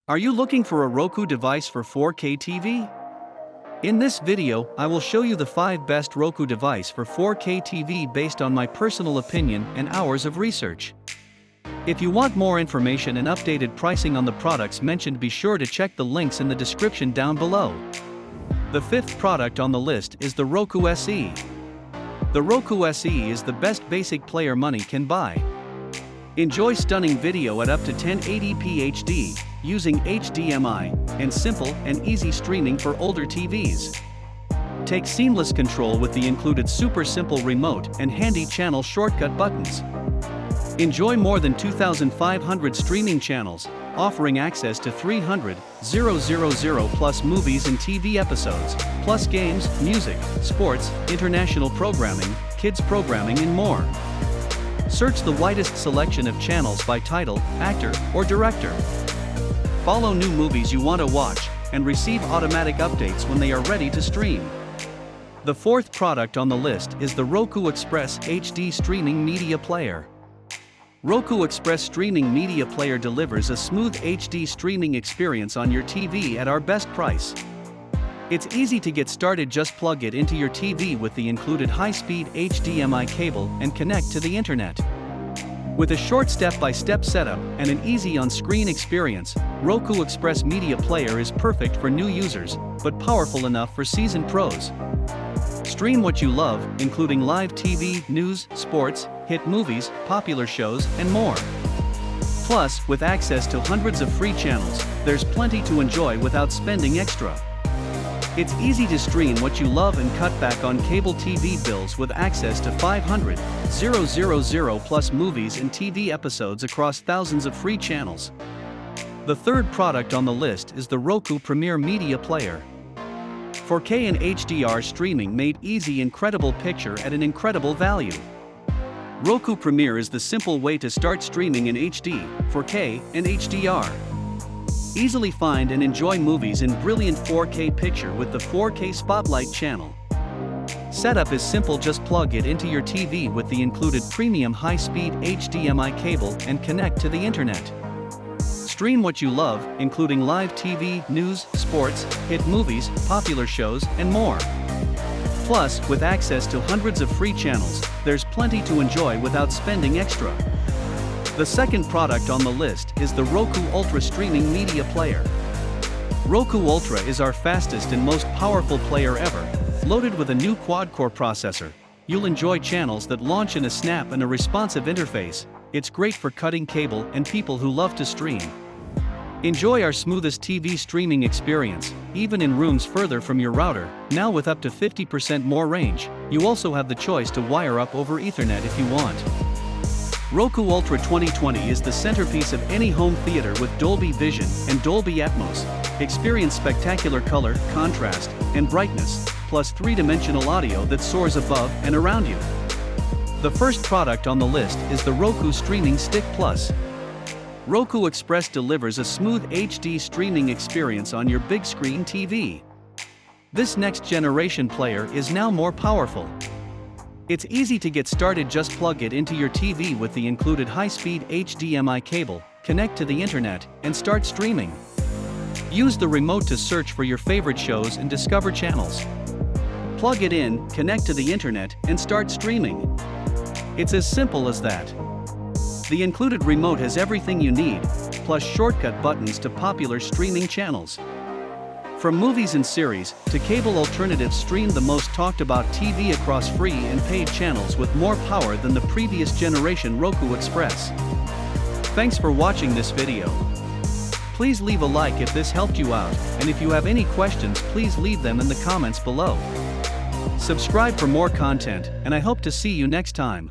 Are you looking for a Roku device for 4K TV? In this video, I will show you the 5 best Roku device for 4K TV based on my personal opinion and hours of research. If you want more information and updated pricing on the products mentioned, be sure to check the links in the description down below. The 5th product on the list is the Roku SE. The Roku SE is the best basic player money can buy. Enjoy stunning video at up to 1080p HD, using HDMI, and simple and easy streaming for older TVs. Take seamless control with the included super simple remote and handy channel shortcut buttons. Enjoy more than 2,500 streaming channels, offering access to 300,000 plus movies and TV episodes, plus games, music, sports, international programming, kids programming and more. Search the widest selection of channels by title, actor, or director. Follow new movies you want to watch, and receive automatic updates when they are ready to stream. The 4th product on the list is the Roku Express HD Streaming Media Player. Roku Express Streaming Media Player delivers a smooth HD streaming experience on your TV at our best price. It's easy to get started, just plug it into your TV with the included high-speed HDMI cable and connect to the internet. With a short step-by-step setup and an easy on-screen experience, Roku Express Media Player is perfect for new users, but powerful enough for seasoned pros. Stream what you love, including live TV, news, sports, hit movies, popular shows, and more. Plus, with access to hundreds of free channels, there's plenty to enjoy without spending extra. It's easy to stream what you love and cut back on cable TV bills with access to 500,000 plus movies and TV episodes across thousands of free channels. The 3rd product on the list is the Roku Premier Media Player. 4K and HDR streaming made easy, incredible picture at an incredible value. Roku Premier is the simple way to start streaming in HD, 4K, and HDR. Easily find and enjoy movies in brilliant 4K picture with the 4K Spotlight channel. Setup is simple, just plug it into your TV with the included premium high-speed HDMI cable and connect to the internet. Stream what you love, including live TV, news, sports, hit movies, popular shows, and more. Plus, with access to hundreds of free channels, there's plenty to enjoy without spending extra. The 2nd product on the list is the Roku Ultra Streaming Media Player. Roku Ultra is our fastest and most powerful player ever. Loaded with a new quad-core processor, you'll enjoy channels that launch in a snap and a responsive interface. It's great for cutting cable and people who love to stream. Enjoy our smoothest TV streaming experience, even in rooms further from your router. Now with up to 50% more range, you also have the choice to wire up over Ethernet if you want. Roku Ultra 2020 is the centerpiece of any home theater with Dolby Vision and Dolby Atmos. Experience spectacular color, contrast, and brightness, plus 3-dimensional audio that soars above and around you. The 1st product on the list is the Roku Streaming Stick Plus. Roku Express delivers a smooth HD streaming experience on your big screen TV. This next-generation player is now more powerful. It's easy to get started, just plug it into your TV with the included high-speed HDMI cable, connect to the internet, and start streaming. Use the remote to search for your favorite shows and discover channels. Plug it in, connect to the internet, and start streaming. It's as simple as that. The included remote has everything you need, plus shortcut buttons to popular streaming channels. From movies and series to cable alternatives, stream the most talked about TV across free and paid channels with more power than the previous generation Roku Express. Thanks for watching this video. Please leave a like if this helped you out, and if you have any questions, please leave them in the comments below. Subscribe for more content, and I hope to see you next time.